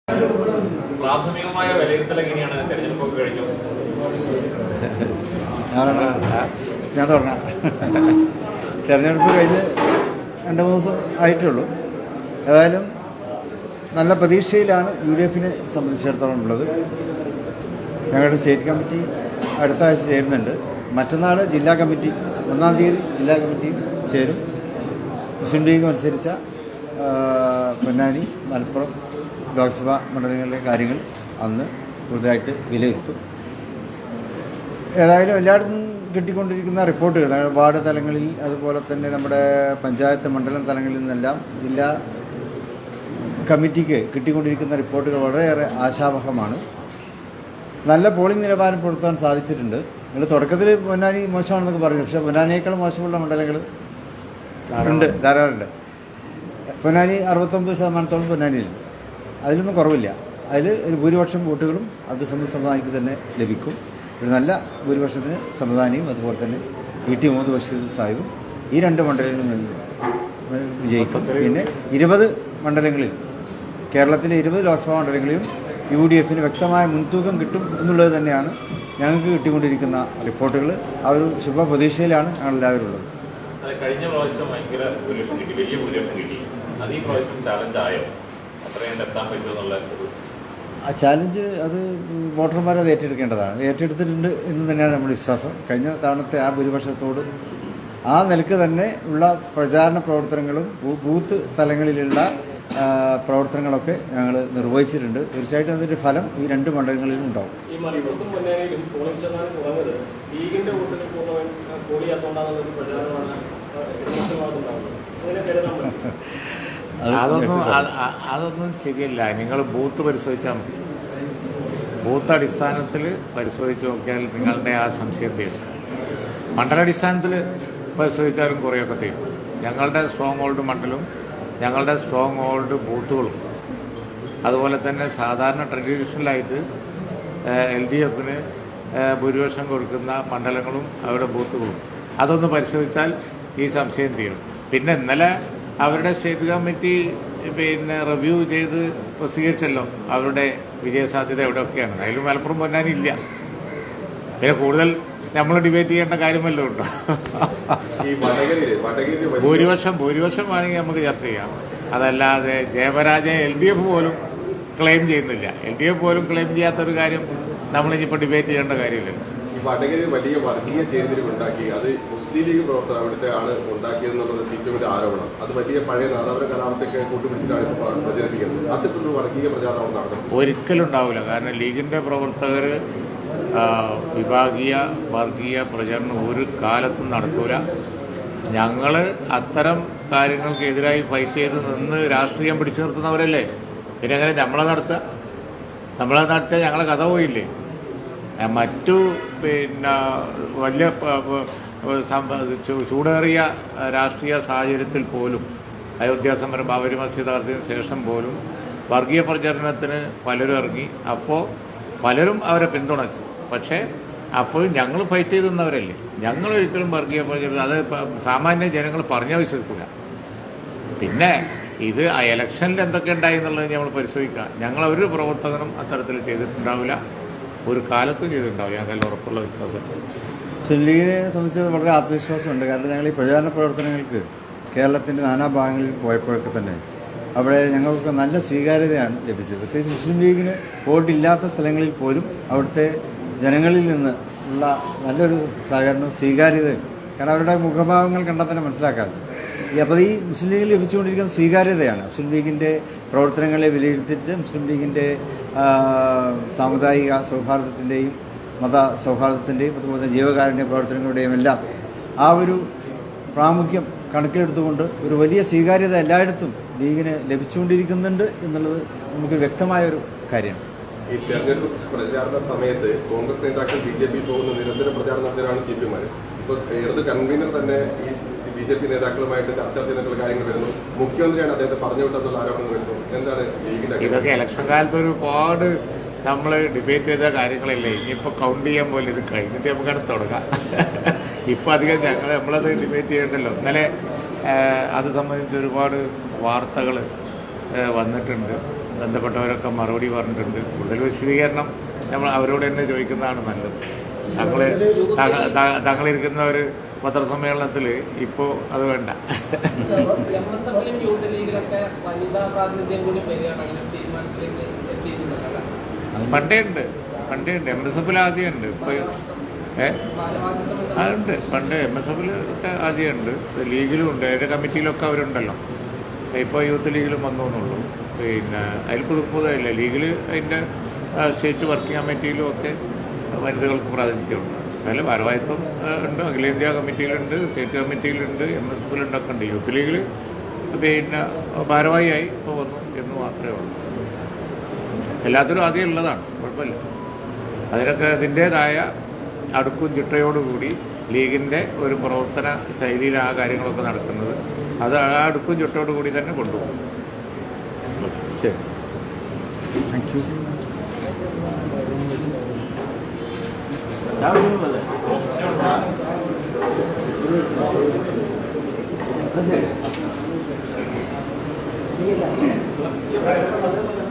പ്രാഥമികമായ വിലയിരുത്തൽ എങ്ങനെയാണ് തെരഞ്ഞെടുപ്പൊക്കെ കഴിഞ്ഞു? ഞാൻ തുടങ്ങാം. തെരഞ്ഞെടുപ്പ് കഴിഞ്ഞ് 2-3 ദിവസം ആയിട്ടുള്ളൂ. ഏതായാലും നല്ല പ്രതീക്ഷയിലാണ് UDF സംബന്ധിച്ചിടത്തോളം ഉള്ളത്. ഞങ്ങളുടെ സ്റ്റേറ്റ് കമ്മിറ്റി അടുത്ത ആഴ്ച ചേരുന്നുണ്ട്. മറ്റന്നാൾ ജില്ലാ കമ്മിറ്റി 1-ാം തീയതി ജില്ലാ കമ്മിറ്റി ചേരും. മുസ്ലിം ലീഗ് മത്സരിച്ച പൊന്നാനി, മലപ്പുറം ലോക്സഭാ മണ്ഡലങ്ങളിലെ കാര്യങ്ങൾ അന്ന് കൂടുതലായിട്ട് വിലയിരുത്തും. ഏതായാലും എല്ലായിടത്തും കിട്ടിക്കൊണ്ടിരിക്കുന്ന റിപ്പോർട്ടുകൾ വാർഡ് തലങ്ങളിൽ, അതുപോലെ തന്നെ നമ്മുടെ പഞ്ചായത്ത് മണ്ഡലം തലങ്ങളിൽ നിന്നെല്ലാം ജില്ലാ കമ്മിറ്റിക്ക് കിട്ടിക്കൊണ്ടിരിക്കുന്ന റിപ്പോർട്ടുകൾ വളരെയേറെ ആശാവഹമാണ്. നല്ല പോളിംഗ് നിലവാരം പുലർത്താൻ സാധിച്ചിട്ടുണ്ട്. നിങ്ങൾ തുടക്കത്തിൽ പൊന്നാനി മോശമാണെന്നൊക്കെ പറഞ്ഞു, പക്ഷേ പൊന്നാനിയേക്കാൾ മോശമുള്ള മണ്ഡലങ്ങൾ ഉണ്ട്, ധാരാളമുണ്ട്. പൊന്നാനി 69% പൊന്നാനിയിലുണ്ട്. അതിലൊന്നും കുറവില്ല. അതിൽ ഒരു ഭൂരിപക്ഷം വോട്ടുകളും അബ്ദുൽ സമദ് സമദാനിക്ക് തന്നെ ലഭിക്കും. ഒരു നല്ല ഭൂരിപക്ഷത്തിന് സമദാനിയും അതുപോലെ തന്നെ ET മുഹമ്മദ് ബഷീർ സാഹിബും ഈ 2 മണ്ഡലങ്ങളിൽ വിജയിക്കും. പിന്നെ 20 മണ്ഡലങ്ങളിൽ, കേരളത്തിലെ 20 ലോക്സഭാ മണ്ഡലങ്ങളിലും UDF വ്യക്തമായ മുൻതൂക്കം കിട്ടും എന്നുള്ളത് തന്നെയാണ് ഞങ്ങൾക്ക് കിട്ടിക്കൊണ്ടിരിക്കുന്ന റിപ്പോർട്ടുകൾ. ആ ഒരു ശുഭപ്രതീക്ഷയിലാണ് ഞങ്ങളെല്ലാവരും ഉള്ളത്. കഴിഞ്ഞ പ്രാവശ്യം ഭയങ്കര ഭൂരിപക്ഷം കിട്ടി, വലിയ ഭൂരിപക്ഷം കിട്ടി. അത് ഈ പ്രാവശ്യം ചാലഞ്ച് ആയോ? അത്രയും എത്താൻ പറ്റുമെന്നുള്ള ആ ചാലഞ്ച് അത് വോട്ടർമാർ അത് ഏറ്റെടുക്കേണ്ടതാണ്. ഏറ്റെടുത്തിട്ടുണ്ട് എന്ന് തന്നെയാണ് നമ്മുടെ വിശ്വാസം. കഴിഞ്ഞ തവണത്തെ ആ ഭൂരിപക്ഷത്തോട് ആ നിലക്ക് തന്നെ ഉള്ള പ്രചാരണ പ്രവർത്തനങ്ങളും ബൂത്ത് തലങ്ങളിലുള്ള പ്രവർത്തനങ്ങളൊക്കെ ഞങ്ങൾ നിർവഹിച്ചിട്ടുണ്ട്. തീർച്ചയായിട്ടും അതിൻ്റെ ഫലം ഈ 2 മണ്ഡലങ്ങളിലും ഉണ്ടാവും. ഈ മലപ്പുറത്തും പൊന്നാനിയിലും പോളിംഗ് ശതമാനം കുറഞ്ഞത് ലീഗിന്റെ വോട്ടിന് പോൾ ചെയ്യാത്തോണ്ടാണെന്നൊരു പ്രചാരണമാണ് അതൊന്നും ശരിയല്ല. നിങ്ങൾ ബൂത്ത് പരിശോധിച്ചാൽ മതി. ബൂത്ത് അടിസ്ഥാനത്തിൽ പരിശോധിച്ച് നോക്കിയാൽ നിങ്ങളുടെ ആ സംശയം തീരും. മണ്ഡലാടിസ്ഥാനത്തിൽ പരിശോധിച്ചാലും കുറേയൊക്കെ തീരും. ഞങ്ങളുടെ സ്ട്രോങ് ഹോൾഡ് മണ്ഡലവും ഞങ്ങളുടെ സ്ട്രോങ് ഹോൾഡ് ബൂത്തുകളും അതുപോലെ തന്നെ സാധാരണ ട്രഡീഷണലായിട്ട് LDF ഭൂരിപക്ഷം കൊടുക്കുന്ന മണ്ഡലങ്ങളും അവരുടെ ബൂത്തുകളും അതൊന്ന് പരിശോധിച്ചാൽ ഈ സംശയം തീരും. പിന്നെ ഇന്നലെ അവരുടെ സ്റ്റേറ്റ് കമ്മിറ്റി റിവ്യൂ ചെയ്ത് പ്രസിദ്ധീകരിച്ചല്ലോ അവരുടെ വിജയസാധ്യത എവിടെയൊക്കെയാണ്. അതിൽ മലപ്പുറം പൊന്നാനി ഇല്ല. പിന്നെ കൂടുതൽ നമ്മൾ ഡിബേറ്റ് ചെയ്യേണ്ട കാര്യമല്ലോ ഉണ്ടോ? ഭൂരിപക്ഷം വേണമെങ്കിൽ നമുക്ക് ചർച്ച ചെയ്യാം. അതല്ലാതെ ജയപരാജയം LDF പോലും ക്ലെയിം ചെയ്യുന്നില്ല. LDF പോലും ക്ലെയിം ചെയ്യാത്തൊരു കാര്യം നമ്മളിപ്പോൾ ഡിബേറ്റ് ചെയ്യേണ്ട കാര്യമില്ലല്ലോ. ഈ വടകരയിൽ വലിയ വർഗീയ ചേരിതിരിവുണ്ടാക്കി, അത് മുസ്ലിം ലീഗ് പ്രവർത്തകർ അവിടുത്തെ ആണ് ഉണ്ടാക്കിയതെന്നുള്ളത് CPMന്റെ ആരോപണം. അത് വലിയ പഴയ നാദാപുര കലാപത്തൊക്കെ കൂട്ടുപിടിച്ചിട്ടാണ് പ്രചരിപ്പിക്കുന്നത്. അത്തരത്തിലുള്ള വർഗീയ പ്രചാരണം നടത്തും ഒരിക്കലും ഉണ്ടാവില്ല. കാരണം ലീഗിന്റെ പ്രവർത്തകർ വിഭാഗീയ വർഗീയ പ്രചരണം ഒരു കാലത്തും നടത്തൂല. ഞങ്ങൾ അത്തരം കാര്യങ്ങൾക്കെതിരായി ഫൈറ്റ് ചെയ്ത് നിന്ന് രാഷ്ട്രീയം പിടിച്ചു നിർത്തുന്നവരല്ലേ. പിന്നെ എങ്ങനെ നമ്മളെ നടത്തിയാൽ ഞങ്ങളെ കഥ പോയില്ലേ? മറ്റു വലിയ ചൂടേറിയ രാഷ്ട്രീയ സാഹചര്യത്തിൽ പോലും അയോധ്യ സമരം, ബാബരി മസ്ജിദ് തകർത്തതിന് ശേഷം പോലും വർഗീയ പ്രചരണത്തിന് പലരും ഇറങ്ങി. അപ്പോൾ പലരും അവരെ പിന്തുണച്ചു. പക്ഷേ അപ്പോഴും ഞങ്ങൾ ഫൈറ്റ് ചെയ്ത് നിന്നവരല്ലേ. ഞങ്ങളൊരിക്കലും വർഗീയ പ്രചരണം അത് സാമാന്യ ജനങ്ങൾ പറഞ്ഞാൽ വിശ്വസിക്കില്ല. പിന്നെ ഇത് ആ ഇലക്ഷനിൽ എന്തൊക്കെ ഉണ്ടായി എന്നുള്ളത് നമ്മൾ പരിശോധിക്കാം. ഞങ്ങളൊരു പ്രവർത്തകനും അത്തരത്തിൽ ചെയ്തിട്ടുണ്ടാവില്ല, ഒരു കാലത്തും ചെയ്തിട്ടുണ്ടാവില്ല. ഞങ്ങൾക്ക് ഉറപ്പുള്ള വിശ്വാസമുണ്ട്. മുസ്ലിം ലീഗിനെ സംബന്ധിച്ച് വളരെ ആത്മവിശ്വാസമുണ്ട്. കാരണം ഞങ്ങൾ ഈ പ്രചാരണ പ്രവർത്തനങ്ങൾക്ക് കേരളത്തിൻ്റെ നാനാഭാഗങ്ങളിൽ പോയപ്പോഴൊക്കെ തന്നെ അവിടെ ഞങ്ങൾക്ക് നല്ല സ്വീകാര്യതയാണ് ലഭിച്ചത്. പ്രത്യേകിച്ച് മുസ്ലിം ലീഗിന് വോട്ടില്ലാത്ത സ്ഥലങ്ങളിൽ പോലും അവിടുത്തെ ജനങ്ങളിൽ നിന്ന് ഉള്ള നല്ലൊരു സഹകരണവും സ്വീകാര്യതയും, കാരണം അവരുടെ മുഖഭാവങ്ങൾ കണ്ടാൽ തന്നെ മനസ്സിലാക്കാം. അപ്പോൾ ഈ മുസ്ലിം ലീഗിൽ ലഭിച്ചുകൊണ്ടിരിക്കുന്ന സ്വീകാര്യതയാണ് മുസ്ലിം ലീഗിൻ്റെ പ്രവർത്തനങ്ങളെ വിലയിരുത്തിയിട്ട് മുസ്ലിം ലീഗിൻ്റെ സാമുദായിക സൗഹാർദ്ദത്തിൻ്റെയും മത സൗഹാർദ്ദത്തിൻ്റെയും അതുപോലെ ജീവകാരുണ്യ പ്രവർത്തനങ്ങളുടെയും എല്ലാം ആ ഒരു പ്രാമുഖ്യം കണക്കിലെടുത്തുകൊണ്ട് ഒരു വലിയ സ്വീകാര്യത എല്ലായിടത്തും ലീഗിന് ലഭിച്ചുകൊണ്ടിരിക്കുന്നുണ്ട് എന്നുള്ളത് നമുക്ക് വ്യക്തമായൊരു കാര്യമാണ്. ഈ തെരഞ്ഞെടുപ്പ് പ്രചാരണ സമയത്ത് കോൺഗ്രസ് നേതാക്കൾ BJP പോകുന്ന നിരന്തര പ്രചാരണത്തിലാണ് CPM. ഇപ്പോൾ ഇടത് കൺവീനർ തന്നെ ഈ BJP നേതാക്കളുമായിട്ട് ചർച്ച ചെയ്യുന്ന കാര്യങ്ങൾ വരുന്നു. മുഖ്യമന്ത്രിയാണ് അദ്ദേഹത്തെ പറഞ്ഞുവിട്ടെന്നുള്ള ആരോപണം വരുന്നു. എന്താണ് ലീഗിന്റെ? ഇതൊക്കെ ഇലക്ഷൻ കാലത്ത് ഒരുപാട് നമ്മൾ ഡിബേറ്റ് ചെയ്ത കാര്യങ്ങളല്ലേ. ഇനിയിപ്പോൾ കൗണ്ട് ചെയ്യാൻ പോലെ ഇത് കഴിഞ്ഞിട്ട് നമുക്കത് തുടങ്ങാം. ഇപ്പോൾ അധികം നമ്മളത് ഡിബേറ്റ് ചെയ്യണ്ടല്ലോ. ഇന്നലെ അത് സംബന്ധിച്ച് ഒരുപാട് വാർത്തകൾ വന്നിട്ടുണ്ട്. ബന്ധപ്പെട്ടവരൊക്കെ മറുപടി പറഞ്ഞിട്ടുണ്ട്. കൂടുതൽ വിശദീകരണം നമ്മൾ അവരോട് തന്നെ ചോദിക്കുന്നതാണ് നല്ലത്. തങ്ങളിരിക്കുന്ന ഒരു പത്രസമ്മേളനത്തിൽ ഇപ്പോൾ അത് വേണ്ട. MSF-ലും യൂത്ത് ലീഗിലൊക്കെ വനിതാ പ്രാതിനിധ്യം കൂടി വരികയാണ്, അങ്ങനെ തീരുമാനത്തിലേക്ക് എത്തിയിട്ടുണ്ടല്ലോ. പണ്ടേ ഉണ്ട് MSF-ൽ ആദ്യമുണ്ട്. ഇപ്പോൾ അതുണ്ട്. പണ്ട് MSF-ൽ ഒക്കെ ആദ്യമുണ്ട്, ലീഗിലും ഉണ്ട്, അതിൻ്റെ കമ്മിറ്റിയിലൊക്കെ അവരുണ്ടല്ലോ. ഇപ്പോൾ യൂത്ത് ലീഗിലും വന്നു എന്നുള്ളൂ. പിന്നെ അതിൽ പുതുതായില്ല. ലീഗിൽ അതിൻ്റെ സ്റ്റേറ്റ് വർക്കിംഗ് കമ്മിറ്റിയിലും ഒക്കെ വനിതകൾക്ക് പ്രാതിനിധ്യമുണ്ട്. അതിൽ ഭാരവാഹിത്വം ഉണ്ട്, അഖിലേന്ത്യാ കമ്മിറ്റിയിലുണ്ട്, സ്റ്റേറ്റ് കമ്മിറ്റിയിലുണ്ട്, MSF-ലുണ്ടൊക്കെ ഉണ്ട്. യൂത്ത് ലീഗിൽ പിന്നെ ഭാരവാഹിയായി ഇപ്പോൾ വന്നു എന്ന് മാത്രമേ ഉള്ളൂ. എല്ലാത്തിലും ആദ്യം ഉള്ളതാണ്, കുഴപ്പമില്ല. അതിനൊക്കെ അതിൻ്റേതായ അടുക്കും ചിട്ടയോടുകൂടി ലീഗിൻ്റെ ഒരു പ്രവർത്തന ശൈലിയിൽ ആ കാര്യങ്ങളൊക്കെ നടക്കുന്നത്. അത് ആ അടുക്കും ചിട്ടയോടുകൂടി തന്നെ കൊണ്ടുപോകും. ശരി, താങ്ക് യു. ഓ